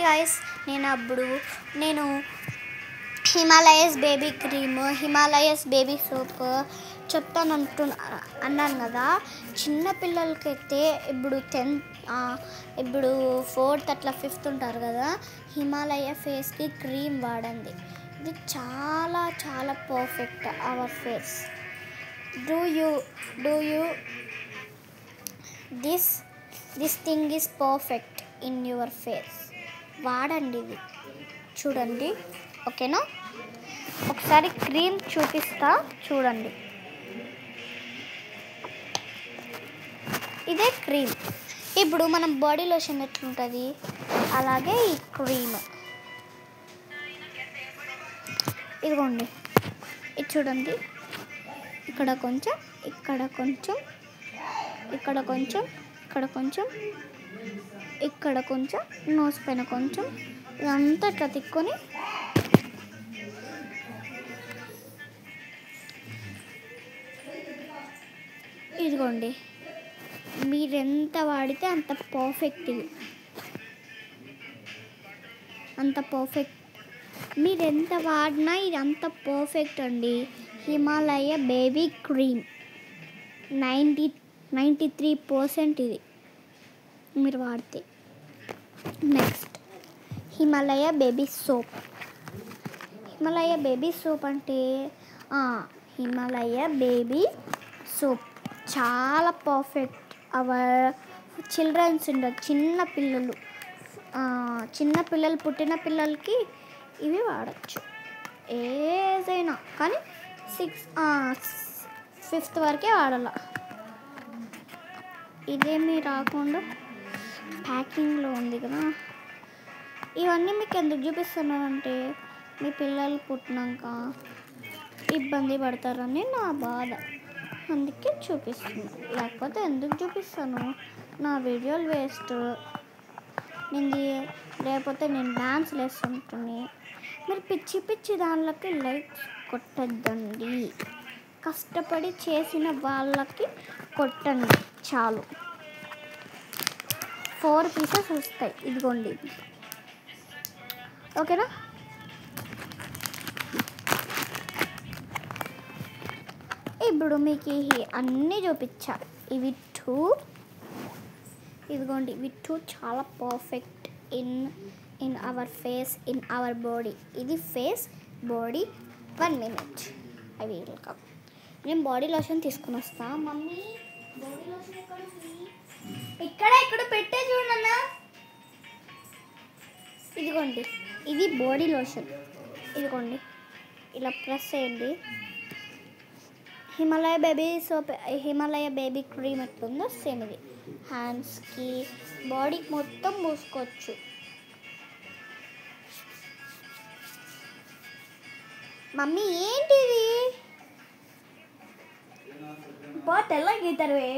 Guys నేను Himalayas baby cream, Himalayas baby soap చెప్తాను అన్నాను కదా. చిన్న పిల్లలకైతే ఇప్పుడు 4th అట్లా 5th ఉంటారు కదా, హిమాలయ ఫేస్కి క్రీమ్ వాడండి. ఇది చాలా చాలా perfect hour face. Do you this thing is perfect in your face. వాడండి ఇది, చూడండి. ఓకేనా? ఒకసారి క్రీమ్ చూపిస్తా, చూడండి. ఇదే క్రీమ్. ఇప్పుడు మనం బాడీ లోషన్ ఎట్లుంటుంది అలాగే ఈ క్రీమ్. ఇదిగోండి, ఇది చూడండి. ఇక్కడ కొంచెం, ఇక్కడ కొంచెం, ఇక్కడ కొంచెం, ఇక్కడ కొంచెం, ఇక్కడ కొంచెం, నోస్ పైన కొంచెం, ఇదంతా ఇట్లా తిక్కొని ఇదిగోండి. మీరెంత వాడితే అంత పర్ఫెక్ట్. ఇది అంత పర్ఫెక్ట్. మీరెంత వాడినా ఇది అంత పర్ఫెక్ట్ అండి. హిమాలయ బేబీ క్రీమ్ 93% ఇది మీరు వాడితే. Next Himalaya baby soap. Himalaya baby soap అంటే హిమాలయ బేబీ సోప్ చాలా పర్ఫెక్ట్. అవర్ చిల్డ్రన్స్ ఉండదు, చిన్న పిల్లలు పుట్టిన పిల్లలకి ఇవి వాడచ్చు. ఏదైనా కానీ 5th వరకే వాడాల. ఇదేమీ రాకుండా ప్యాకింగ్లో ఉంది కదా. ఇవన్నీ మీకు ఎందుకు చూపిస్తున్నానంటే మీ పిల్లలు పుట్టినాక ఇబ్బంది పడతారని నా బాధ, అందుకే చూపిస్తున్నాను. లేకపోతే ఎందుకు చూపిస్తాను? నా వీడియోలు వేస్ట్. లేకపోతే నేను డాన్స్ వేస్తుంటుంది. మీరు పిచ్చి దానిలోకి లైక్స్ కొట్టద్దండి. కష్టపడి చేసిన వాళ్ళకి కొట్టండి చాలు. 4 పీసెస్ వస్తాయి. ఇదిగోండి, ఓకేనా? ఇప్పుడు మీకు అన్నీ చూపించా. ఇవి 2, ఇదిగోండి. ఇవి 2 చాలా perfect in our face, in our body. ఇది ఫేస్, బాడీ. 1 minute. అవి వెల్కమ్. నేను బాడీ లోషన్ తీసుకుని వస్తా. మమ్మీ, బాడీ లోషన్ ఎక్కడ ఉంది? ఇక్కడ పెట్టే చూడన్నా. ఇదిగోండి, ఇది బాడీ లోషన్. ఇదిగోండి, ఇలా ప్రెస్ చేయండి. Himalaya baby soap, Himalaya baby cream ఎట్లుందో సేమ్ ఇది. హ్యాండ్స్కి, బాడీకి మొత్తం పూసుకోవచ్చు. మమ్మీ ఏంటిది? తెల్ల గీతరువే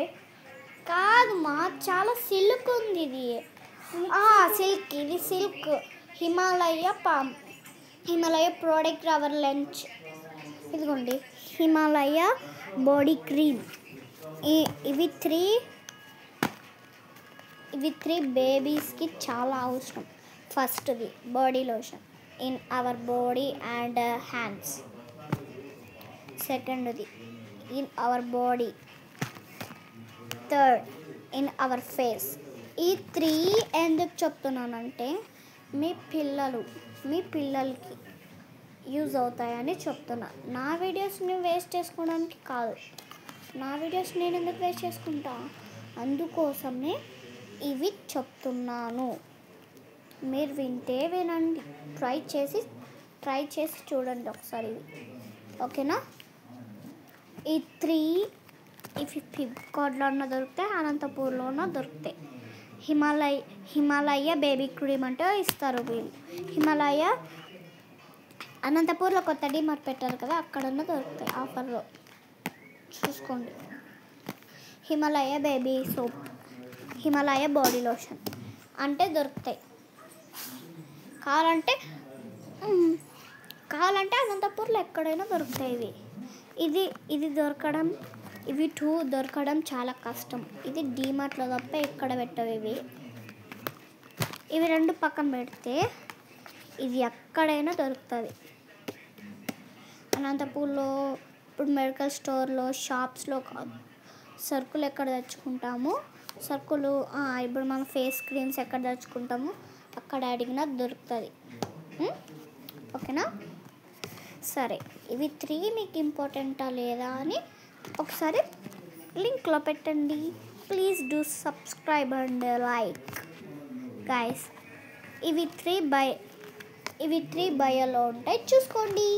కాదు మా, చాలా సిల్క్ ఉంది ఇది. సిల్క్, ఇది silk. Himalaya product our lunch. ఇదిగోండి, హిమాలయ బాడీ క్రీమ్. ఇవి 3 బేబీస్కి చాలా అవసరం. ఫస్ట్ది body lotion in our body and hands. సెకండ్ది in our body. Third in our face. ఈ 3 ఎందుకు చెప్తున్నానంటే మీ పిల్లలకి యూజ్ అవుతాయని చెప్తున్నా. నా వీడియోస్ని వేస్ట్ చేసుకోవడానికి కాదు. నా వీడియోస్ నేను ఎందుకు వేస్ట్ చేసుకుంటా? అందుకోసమే ఇవి చెప్తున్నాను. మీరు వింటే వినండి, ట్రై చేసి చూడండి ఒకసారి ఇవి. ఓకేనా? ఈ 3 ఇవి ఫ్లిప్కార్ట్లోన దొరుకుతాయి, అనంతపూర్లోన దొరుకుతాయి. హిమాలయ బేబీ క్రీమ్ అంటే ఇస్తారు వీళ్ళు. హిమాలయ అనంతపూర్లో కొత్త డిమార్ట్ పెట్టారు కదా, అక్కడన్నా దొరుకుతాయి ఆఫర్లో, చూసుకోండి. Himalaya baby soap, Himalaya body lotion అంటే దొరుకుతాయి. కావాలంటే అనంతపూర్లో ఎక్కడైనా దొరుకుతాయి ఇవి. ఇవి 2 దొరకడం చాలా కష్టం. ఇది డిమార్ట్లో తప్ప ఎక్కడ పెట్టవు ఇవి. ఇవి రెండు పక్కన పెడితే ఇది ఎక్కడైనా దొరుకుతుంది. అనంతపూర్లో ఇప్పుడు మెడికల్ స్టోర్లో, షాప్స్లో కాదు, సరుకులు ఎక్కడ తెచ్చుకుంటాము, సరుకులు ఇప్పుడు మనం ఫేస్ క్రీమ్స్ ఎక్కడ తెచ్చుకుంటాము అక్కడ అడిగినా దొరుకుతుంది. ఓకేనా? సరే, ఇవి 3 మీకు ఇంపార్టెంటా లేదా అని ఒకసారి లింక్లో పెట్టండి. Please do subscribe and like guys. ఇవి 3 బయోలో ఉంటాయి, చూసుకోండి.